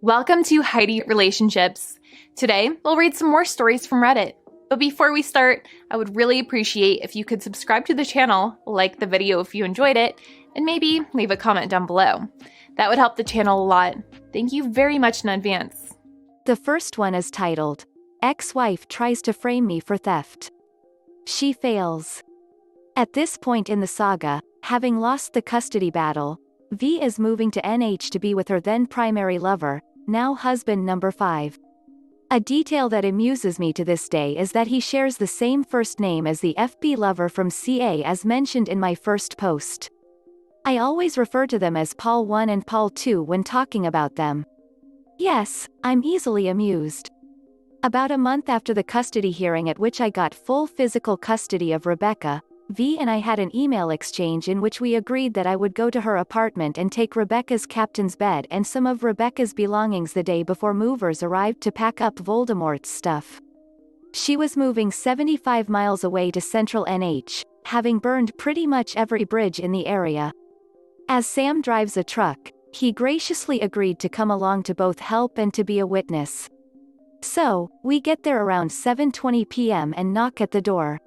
Welcome to Heidi Relationships. Today, we'll read some more stories from Reddit. But before we start, I would really appreciate if you could subscribe to the channel, like the video if you enjoyed it, and maybe leave a comment down below. That would help the channel a lot. Thank you very much in advance. The first one is titled, Ex-Wife Tries to Frame Me for Theft. She fails. At this point in the saga, having lost the custody battle, V is moving to NH to be with her then primary lover, now husband number 5. A detail that amuses me to this day is that he shares the same first name as the FB lover from CA as mentioned in my first post. I always refer to them as Paul 1 and Paul 2 when talking about them. Yes, I'm easily amused. About a month after the custody hearing at which I got full physical custody of Rebecca, V and I had an email exchange in which we agreed that I would go to her apartment and take Rebecca's captain's bed and some of Rebecca's belongings the day before movers arrived to pack up Voldemort's stuff. She was moving 75 miles away to central NH, having burned pretty much every bridge in the area. As Sam drives a truck, he graciously agreed to come along to both help and to be a witness. So, we get there around 7:20 p.m. and knock at the door.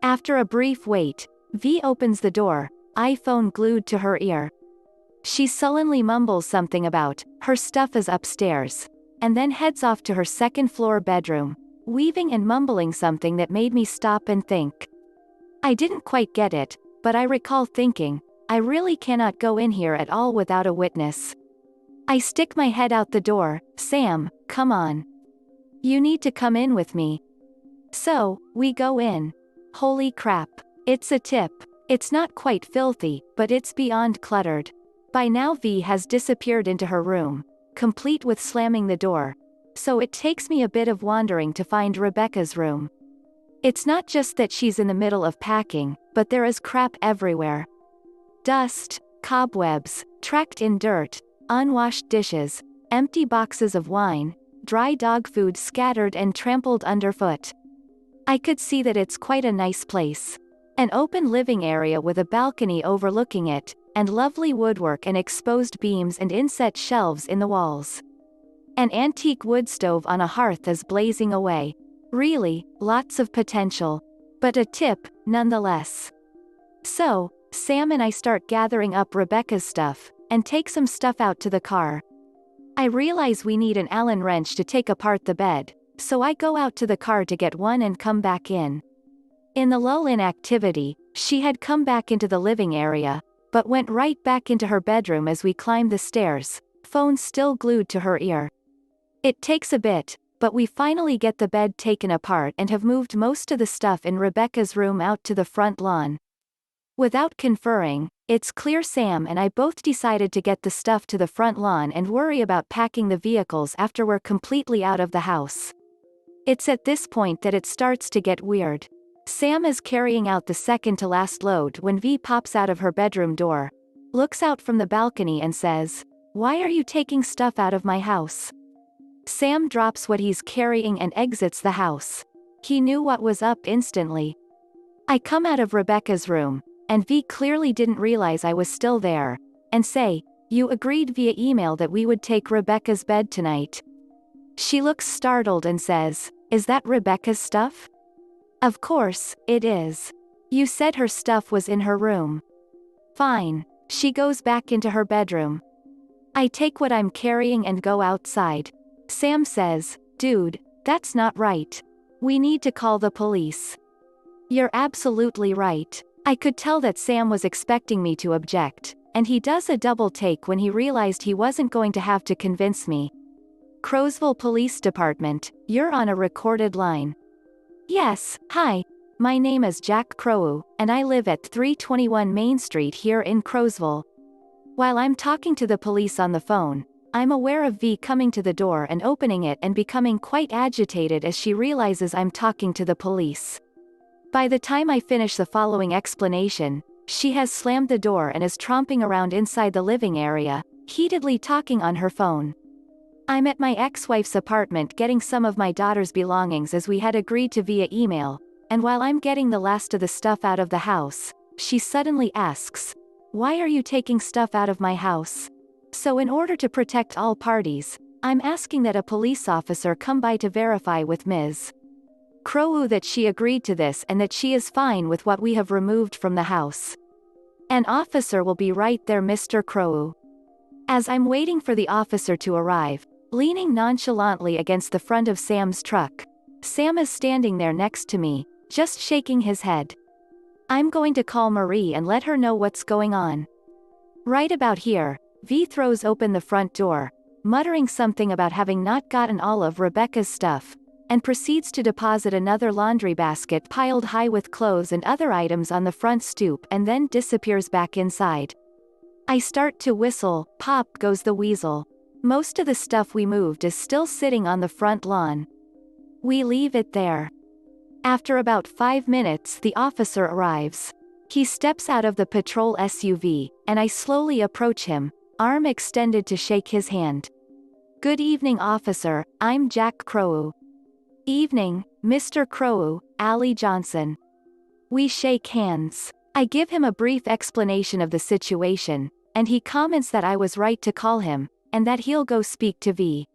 After a brief wait, V opens the door, iPhone glued to her ear. She sullenly mumbles something about, her stuff is upstairs, and then heads off to her second-floor bedroom, weaving and mumbling something that made me stop and think. I didn't quite get it, but I recall thinking, I really cannot go in here at all without a witness. I stick my head out the door, Sam, come on. You need to come in with me. So, we go in. Holy crap. It's a tip. It's not quite filthy, but it's beyond cluttered. By now V has disappeared into her room, complete with slamming the door. So it takes me a bit of wandering to find Rebecca's room. It's not just that she's in the middle of packing, but there is crap everywhere. Dust, cobwebs, tracked in dirt, unwashed dishes, empty boxes of wine, dry dog food scattered and trampled underfoot. I could see that it's quite a nice place. An open living area with a balcony overlooking it, and lovely woodwork and exposed beams and inset shelves in the walls. An antique wood stove on a hearth is blazing away. Really, lots of potential. But a tip, nonetheless. So, Sam and I start gathering up Rebecca's stuff, and take some stuff out to the car. I realize we need an Allen wrench to take apart the bed, so I go out to the car to get one and come back in. In the lull in activity, she had come back into the living area, but went right back into her bedroom as we climbed the stairs, phone still glued to her ear. It takes a bit, but we finally get the bed taken apart and have moved most of the stuff in Rebecca's room out to the front lawn. Without conferring, it's clear Sam and I both decided to get the stuff to the front lawn and worry about packing the vehicles after we're completely out of the house. It's at this point that it starts to get weird. Sam is carrying out the second-to-last load when V pops out of her bedroom door, looks out from the balcony and says, "Why are you taking stuff out of my house?" Sam drops what he's carrying and exits the house. He knew what was up instantly. I come out of Rebecca's room, and V clearly didn't realize I was still there, and say, "You agreed via email that we would take Rebecca's bed tonight." She looks startled and says, "Is that Rebecca's stuff?" "Of course, it is. You said her stuff was in her room." "Fine." She goes back into her bedroom. I take what I'm carrying and go outside. Sam says, "Dude, that's not right. We need to call the police." You're absolutely right. I could tell that Sam was expecting me to object, and he does a double take when he realized he wasn't going to have to convince me. "Crowsville Police Department, you're on a recorded line." "Yes, hi. My name is Jack Crow, and I live at 321 Main Street here in Crowsville." While I'm talking to the police on the phone, I'm aware of V coming to the door and opening it and becoming quite agitated as she realizes I'm talking to the police. By the time I finish the following explanation, she has slammed the door and is tromping around inside the living area, heatedly talking on her phone. I'm at my ex-wife's apartment getting some of my daughter's belongings as we had agreed to via email, and while I'm getting the last of the stuff out of the house, she suddenly asks, "Why are you taking stuff out of my house?" So in order to protect all parties, I'm asking that a police officer come by to verify with Ms. Crow that she agreed to this and that she is fine with what we have removed from the house. An officer will be right there, Mr. Crow. As I'm waiting for the officer to arrive, leaning nonchalantly against the front of Sam's truck, Sam is standing there next to me, just shaking his head. I'm going to call Marie and let her know what's going on. Right about here, V throws open the front door, muttering something about having not gotten all of Rebecca's stuff, and proceeds to deposit another laundry basket piled high with clothes and other items on the front stoop and then disappears back inside. I start to whistle, pop goes the weasel. Most of the stuff we moved is still sitting on the front lawn. We leave it there. After about 5 minutes, the officer arrives. He steps out of the patrol SUV, and I slowly approach him, arm extended to shake his hand. Good evening, officer, I'm Jack Crow. Evening, Mr. Crow, Allie Johnson. We shake hands. I give him a brief explanation of the situation, and he comments that I was right to call him, and that he'll go speak to V.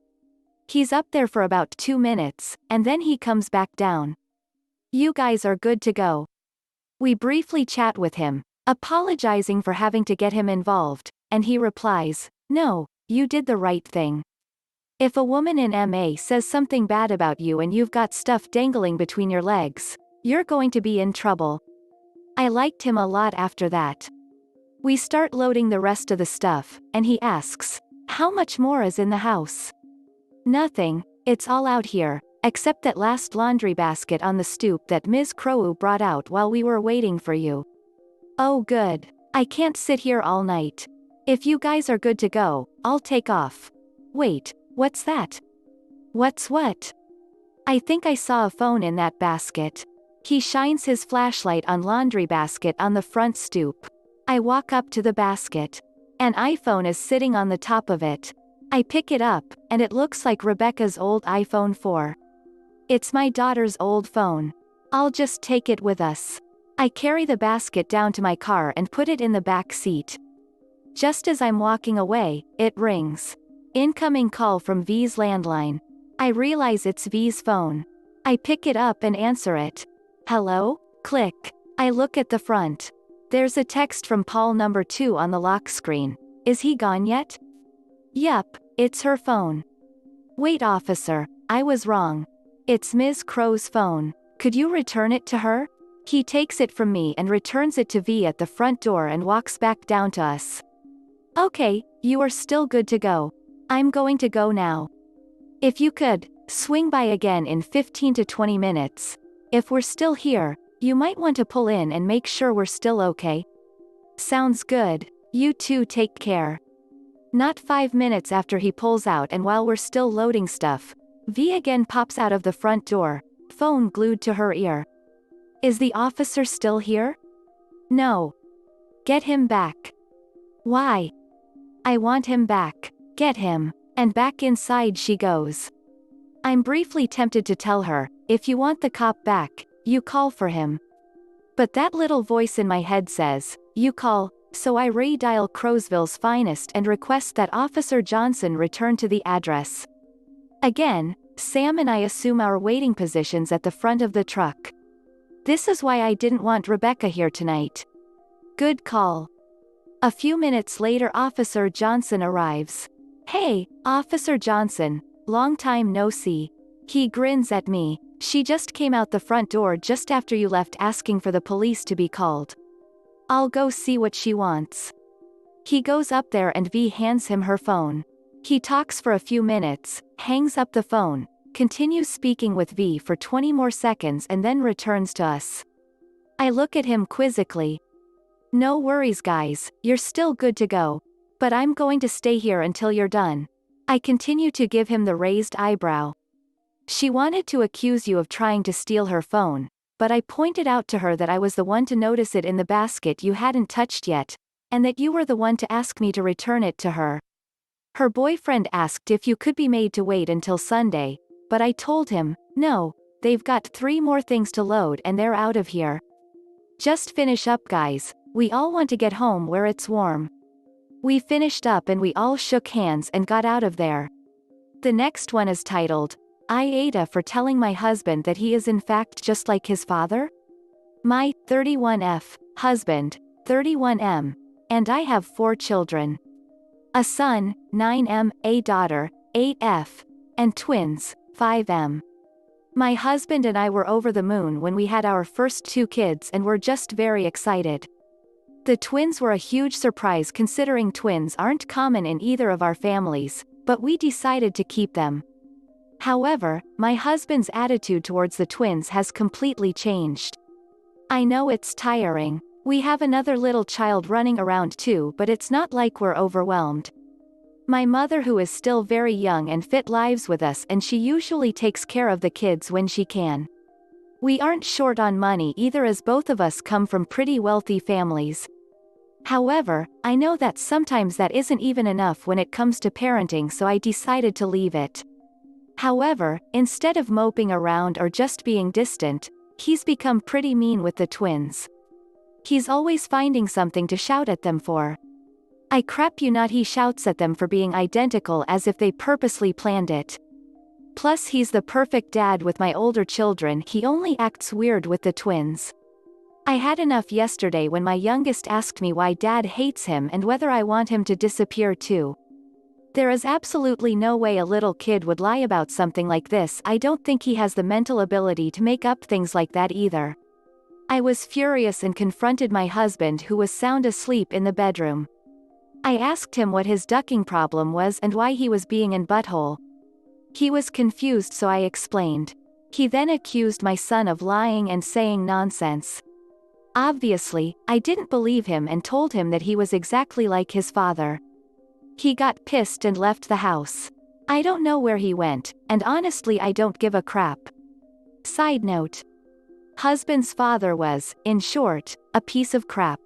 He's up there for about 2 minutes, and then he comes back down. You guys are good to go. We briefly chat with him, apologizing for having to get him involved, and he replies, no, you did the right thing. If a woman in MA says something bad about you and you've got stuff dangling between your legs, you're going to be in trouble. I liked him a lot after that. We start loading the rest of the stuff, and he asks, how much more is in the house? Nothing, it's all out here, except that last laundry basket on the stoop that Ms. Crow brought out while we were waiting for you. Oh good, I can't sit here all night. If you guys are good to go, I'll take off. Wait, what's that? What's what? I think I saw a phone in that basket. He shines his flashlight on laundry basket on the front stoop. I walk up to the basket. An iPhone is sitting on the top of it. I pick it up, and it looks like Rebecca's old iPhone 4. It's my daughter's old phone. I'll just take it with us. I carry the basket down to my car and put it in the back seat. Just as I'm walking away, it rings. Incoming call from V's landline. I realize it's V's phone. I pick it up and answer it. Hello? Click. I look at the front. There's a text from Paul number 2 on the lock screen. Is he gone yet? Yup, it's her phone. Wait, officer, I was wrong. It's Ms. Crow's phone. Could you return it to her? He takes it from me and returns it to V at the front door and walks back down to us. Okay, you are still good to go. I'm going to go now. If you could, swing by again in 15 to 20 minutes. If we're still here, you might want to pull in and make sure we're still okay. Sounds good. You two take care. Not 5 minutes after he pulls out and while we're still loading stuff, V again pops out of the front door, phone glued to her ear. Is the officer still here? No. Get him back. Why? I want him back. Get him. And back inside she goes. I'm briefly tempted to tell her, if you want the cop back, you call for him. But that little voice in my head says, you call, so I redial Crowsville's finest and request that Officer Johnson return to the address. Again, Sam and I assume our waiting positions at the front of the truck. This is why I didn't want Rebecca here tonight. Good call. A few minutes later Officer Johnson arrives. Hey, Officer Johnson, long time no see. He grins at me. She just came out the front door just after you left asking for the police to be called. I'll go see what she wants. He goes up there and V hands him her phone. He talks for a few minutes, hangs up the phone, continues speaking with V for 20 more seconds and then returns to us. I look at him quizzically. No worries guys, you're still good to go. But I'm going to stay here until you're done. I continue to give him the raised eyebrow. She wanted to accuse you of trying to steal her phone, but I pointed out to her that I was the one to notice it in the basket you hadn't touched yet, and that you were the one to ask me to return it to her. Her boyfriend asked if you could be made to wait until Sunday, but I told him, no, they've got 3 more things to load and they're out of here. Just finish up guys, we all want to get home where it's warm. We finished up and we all shook hands and got out of there. The next one is titled, I Ada for telling my husband that he is in fact just like his father? My 31F husband, 31M, and I have 4 children. A son, 9M, a daughter, 8F, and twins, 5M. My husband and I were over the moon when we had our first 2 kids and were just very excited. The twins were a huge surprise considering twins aren't common in either of our families, but we decided to keep them. However, my husband's attitude towards the twins has completely changed. I know it's tiring. We have another little child running around too, but it's not like we're overwhelmed. My mother, who is still very young and fit, lives with us, and she usually takes care of the kids when she can. We aren't short on money either, as both of us come from pretty wealthy families. However, I know that sometimes that isn't even enough when it comes to parenting, so I decided to leave it. However, instead of moping around or just being distant, he's become pretty mean with the twins. He's always finding something to shout at them for. I crap you not, he shouts at them for being identical as if they purposely planned it. Plus he's the perfect dad with my older children, he only acts weird with the twins. I had enough yesterday when my youngest asked me why dad hates him and whether I want him to disappear too. There is absolutely no way a little kid would lie about something like this. I don't think he has the mental ability to make up things like that either. I was furious and confronted my husband, who was sound asleep in the bedroom. I asked him what his ducking problem was and why he was being in butthole. He was confused, so I explained. He then accused my son of lying and saying nonsense. Obviously, I didn't believe him and told him that he was exactly like his father. He got pissed and left the house. I don't know where he went, and honestly I don't give a crap. Side note. Husband's father was, in short, a piece of crap.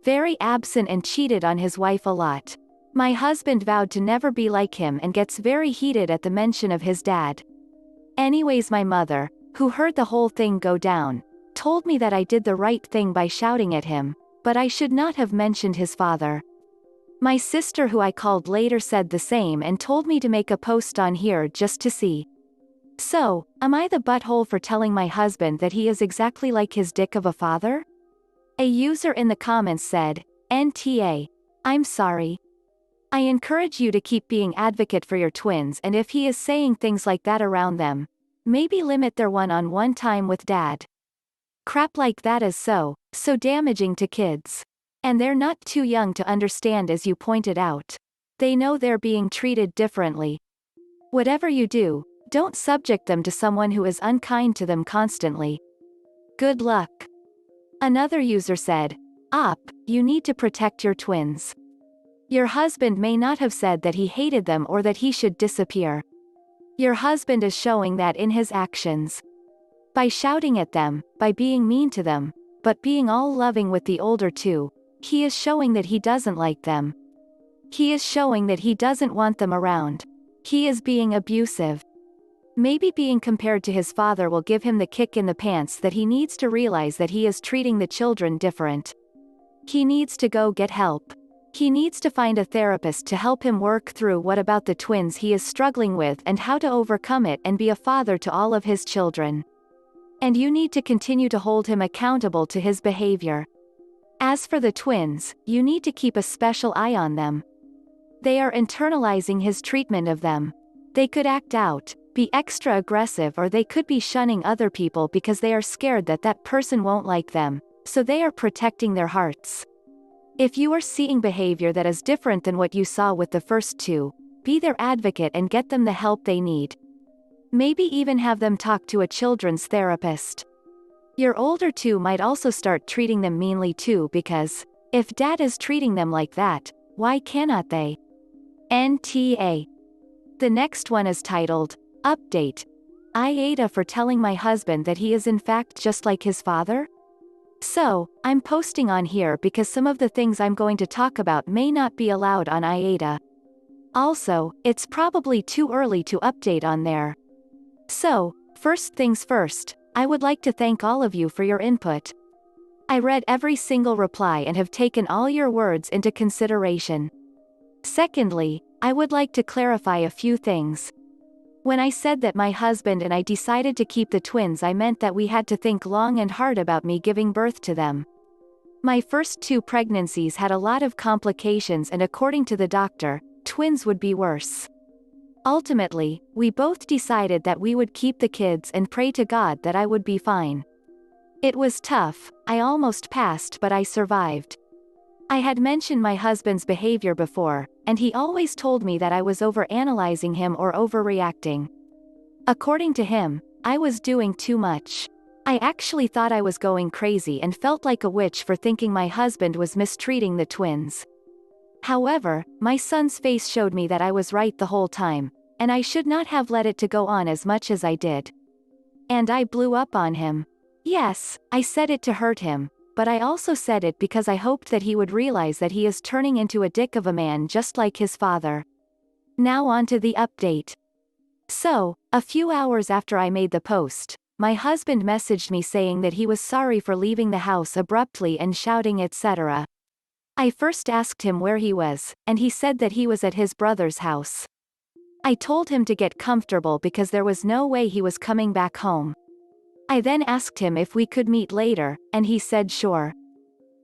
Very absent and cheated on his wife a lot. My husband vowed to never be like him and gets very heated at the mention of his dad. Anyways, my mother, who heard the whole thing go down, told me that I did the right thing by shouting at him, but I should not have mentioned his father. My sister, who I called later, said the same and told me to make a post on here just to see. So, am I the butthole for telling my husband that he is exactly like his dick of a father? A user in the comments said, NTA. I'm sorry. I encourage you to keep being advocate for your twins, and if he is saying things like that around them, maybe limit their one-on-one time with dad. Crap like that is so damaging to kids. And they're not too young to understand, as you pointed out. They know they're being treated differently. Whatever you do, don't subject them to someone who is unkind to them constantly. Good luck. Another user said, you need to protect your twins. Your husband may not have said that he hated them or that he should disappear. Your husband is showing that in his actions. By shouting at them, by being mean to them, but being all loving with the older two, he is showing that he doesn't like them. He is showing that he doesn't want them around. He is being abusive. Maybe being compared to his father will give him the kick in the pants that he needs to realize that he is treating the children different. He needs to go get help. He needs to find a therapist to help him work through what about the twins he is struggling with and how to overcome it and be a father to all of his children. And you need to continue to hold him accountable to his behavior. As for the twins, you need to keep a special eye on them. They are internalizing his treatment of them. They could act out, be extra aggressive, or they could be shunning other people because they are scared that that person won't like them, so they are protecting their hearts. If you are seeing behavior that is different than what you saw with the first two, be their advocate and get them the help they need. Maybe even have them talk to a children's therapist. Your older two might also start treating them meanly too, because if dad is treating them like that, why cannot they? NTA. The next one is titled, Update. I Ada for telling my husband that he is in fact just like his father? So, I'm posting on here because some of the things I'm going to talk about may not be allowed on IATA. Also, it's probably too early to update on there. So, first things first, I would like to thank all of you for your input. I read every single reply and have taken all your words into consideration. Secondly, I would like to clarify a few things. When I said that my husband and I decided to keep the twins, I meant that we had to think long and hard about me giving birth to them. My first 2 pregnancies had a lot of complications, and according to the doctor, twins would be worse. Ultimately, we both decided that we would keep the kids and pray to God that I would be fine. It was tough, I almost passed, but I survived. I had mentioned my husband's behavior before, and he always told me that I was overanalyzing him or overreacting. According to him, I was doing too much. I actually thought I was going crazy and felt like a witch for thinking my husband was mistreating the twins. However, my son's face showed me that I was right the whole time, and I should not have let it to go on as much as I did. And I blew up on him. Yes, I said it to hurt him, but I also said it because I hoped that he would realize that he is turning into a dick of a man just like his father. Now on to the update. So, a few hours after I made the post, my husband messaged me saying that he was sorry for leaving the house abruptly and shouting etc. I first asked him where he was, and he said that he was at his brother's house. I told him to get comfortable because there was no way he was coming back home. I then asked him if we could meet later, and he said sure.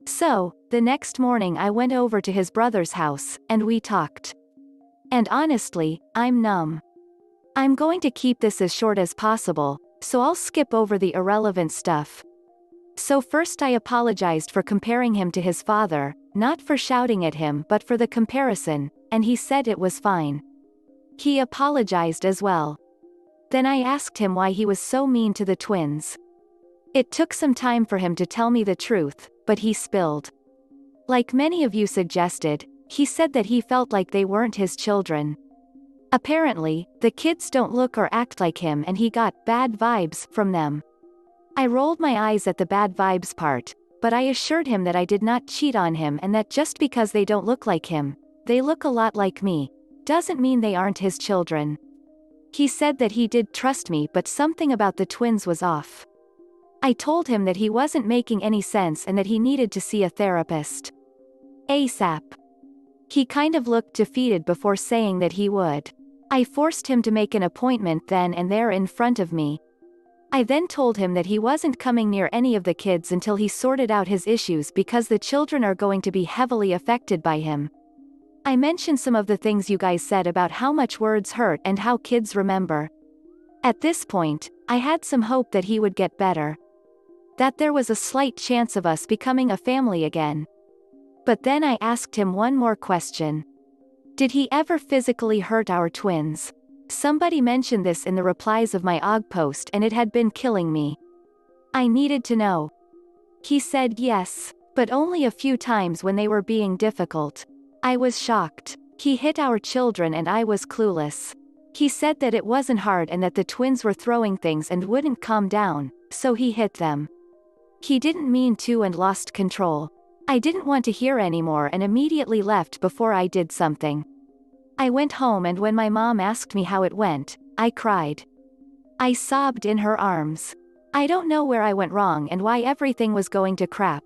So, the next morning I went over to his brother's house, and we talked. And honestly, I'm numb. I'm going to keep this as short as possible, so I'll skip over the irrelevant stuff. So first I apologized for comparing him to his father, not for shouting at him but for the comparison, and he said it was fine. He apologized as well. Then I asked him why he was so mean to the twins. It took some time for him to tell me the truth, but he spilled. Like many of you suggested, he said that he felt like they weren't his children. Apparently, the kids don't look or act like him and he got bad vibes from them. I rolled my eyes at the bad vibes part, but I assured him that I did not cheat on him and that just because they don't look like him, they look a lot like me, doesn't mean they aren't his children. He said that he did trust me but something about the twins was off. I told him that he wasn't making any sense and that he needed to see a therapist. ASAP. He kind of looked defeated before saying that he would. I forced him to make an appointment then and there in front of me. I then told him that he wasn't coming near any of the kids until he sorted out his issues because the children are going to be heavily affected by him. I mentioned some of the things you guys said about how much words hurt and how kids remember. At this point, I had some hope that he would get better. That there was a slight chance of us becoming a family again. But then I asked him one more question. Did he ever physically hurt our twins? Somebody mentioned this in the replies of my OG post and it had been killing me. I needed to know. He said yes, but only a few times when they were being difficult. I was shocked. He hit our children and I was clueless. He said that it wasn't hard and that the twins were throwing things and wouldn't calm down, so he hit them. He didn't mean to and lost control. I didn't want to hear anymore and immediately left before I did something. I went home and when my mom asked me how it went, I cried. I sobbed in her arms. I don't know where I went wrong and why everything was going to crap.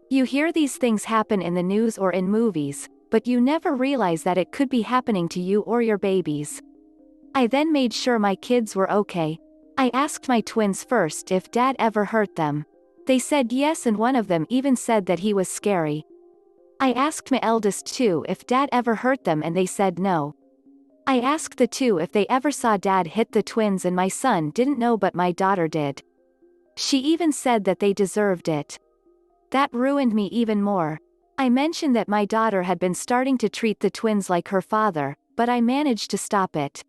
You hear these things happen in the news or in movies, but you never realize that it could be happening to you or your babies. I then made sure my kids were okay. I asked my twins first if dad ever hurt them. They said yes and one of them even said that he was scary. I asked my eldest two if dad ever hurt them and they said no. I asked the two if they ever saw dad hit the twins and my son didn't know but my daughter did. She even said that they deserved it. That ruined me even more. I mentioned that my daughter had been starting to treat the twins like her father, but I managed to stop it.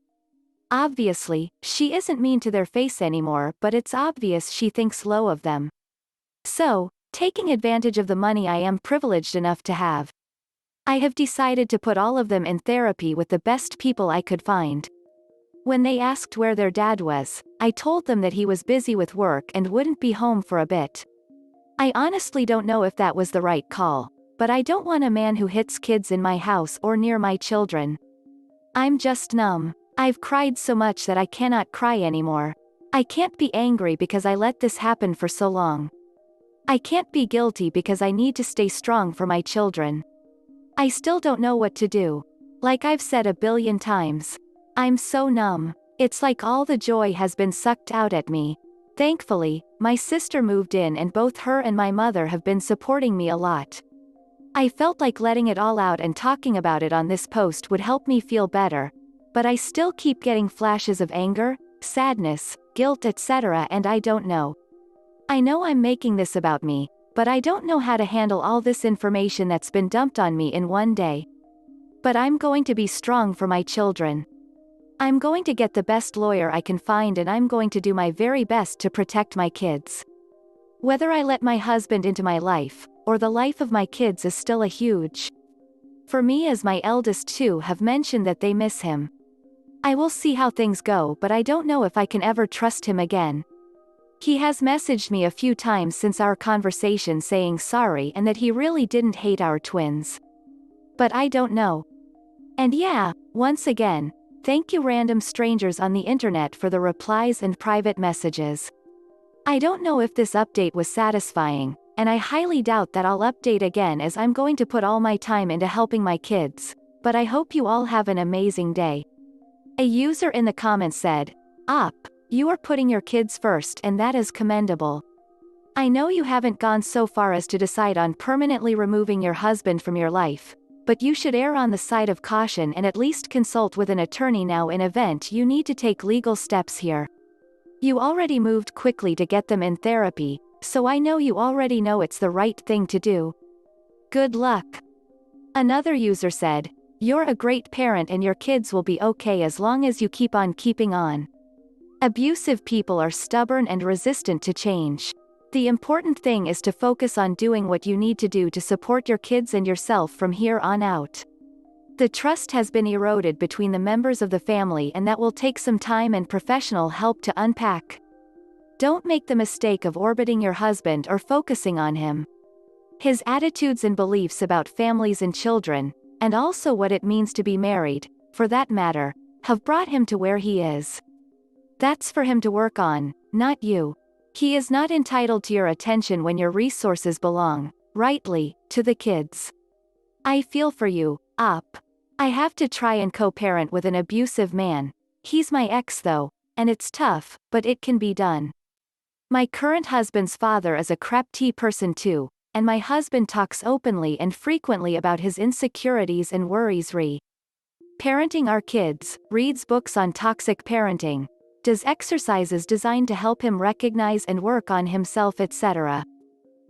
Obviously, she isn't mean to their face anymore but it's obvious she thinks low of them. So, taking advantage of the money I am privileged enough to have, I have decided to put all of them in therapy with the best people I could find. When they asked where their dad was, I told them that he was busy with work and wouldn't be home for a bit. I honestly don't know if that was the right call, but I don't want a man who hits kids in my house or near my children. I'm just numb. I've cried so much that I cannot cry anymore. I can't be angry because I let this happen for so long. I can't be guilty because I need to stay strong for my children. I still don't know what to do. Like I've said a billion times. I'm so numb. It's like all the joy has been sucked out at me. Thankfully, my sister moved in and both her and my mother have been supporting me a lot. I felt like letting it all out and talking about it on this post would help me feel better, but I still keep getting flashes of anger, sadness, guilt, etc., and I don't know. I know I'm making this about me, but I don't know how to handle all this information that's been dumped on me in one day. But I'm going to be strong for my children. I'm going to get the best lawyer I can find and I'm going to do my very best to protect my kids. Whether I let my husband into my life, or the life of my kids is still a huge for me, as my eldest two have mentioned that they miss him. I will see how things go, but I don't know if I can ever trust him again. He has messaged me a few times since our conversation saying sorry and that he really didn't hate our twins. But I don't know. And yeah, once again, thank you random strangers on the internet for the replies and private messages. I don't know if this update was satisfying, and I highly doubt that I'll update again as I'm going to put all my time into helping my kids, but I hope you all have an amazing day. A user in the comments said, you are putting your kids first and that is commendable. I know you haven't gone so far as to decide on permanently removing your husband from your life, but you should err on the side of caution and at least consult with an attorney now in event you need to take legal steps here. You already moved quickly to get them in therapy, so I know you already know it's the right thing to do. Good luck. Another user said, you're a great parent and your kids will be okay as long as you keep on keeping on. Abusive people are stubborn and resistant to change. The important thing is to focus on doing what you need to do to support your kids and yourself from here on out. The trust has been eroded between the members of the family and that will take some time and professional help to unpack. Don't make the mistake of orbiting your husband or focusing on him. His attitudes and beliefs about families and children, and also what it means to be married, for that matter, have brought him to where he is. That's for him to work on, not you. He is not entitled to your attention when your resources belong, rightly, to the kids. I feel for you, I have to try and co-parent with an abusive man. He's my ex though, and it's tough, but it can be done. My current husband's father is a crap person too, and my husband talks openly and frequently about his insecurities and worries parenting our kids, reads books on toxic parenting, does exercises designed to help him recognize and work on himself, etc.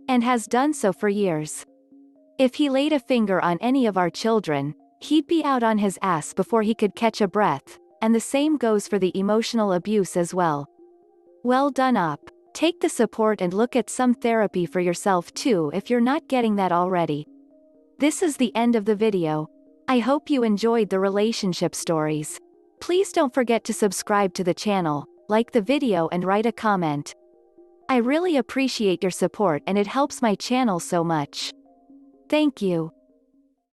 And has done so for years. If he laid a finger on any of our children, he'd be out on his ass before he could catch a breath, and the same goes for the emotional abuse as well. Well done, Take the support and look at some therapy for yourself too if you're not getting that already. This is the end of the video. I hope you enjoyed the relationship stories. Please don't forget to subscribe to the channel, like the video and write a comment. I really appreciate your support and it helps my channel so much. Thank you.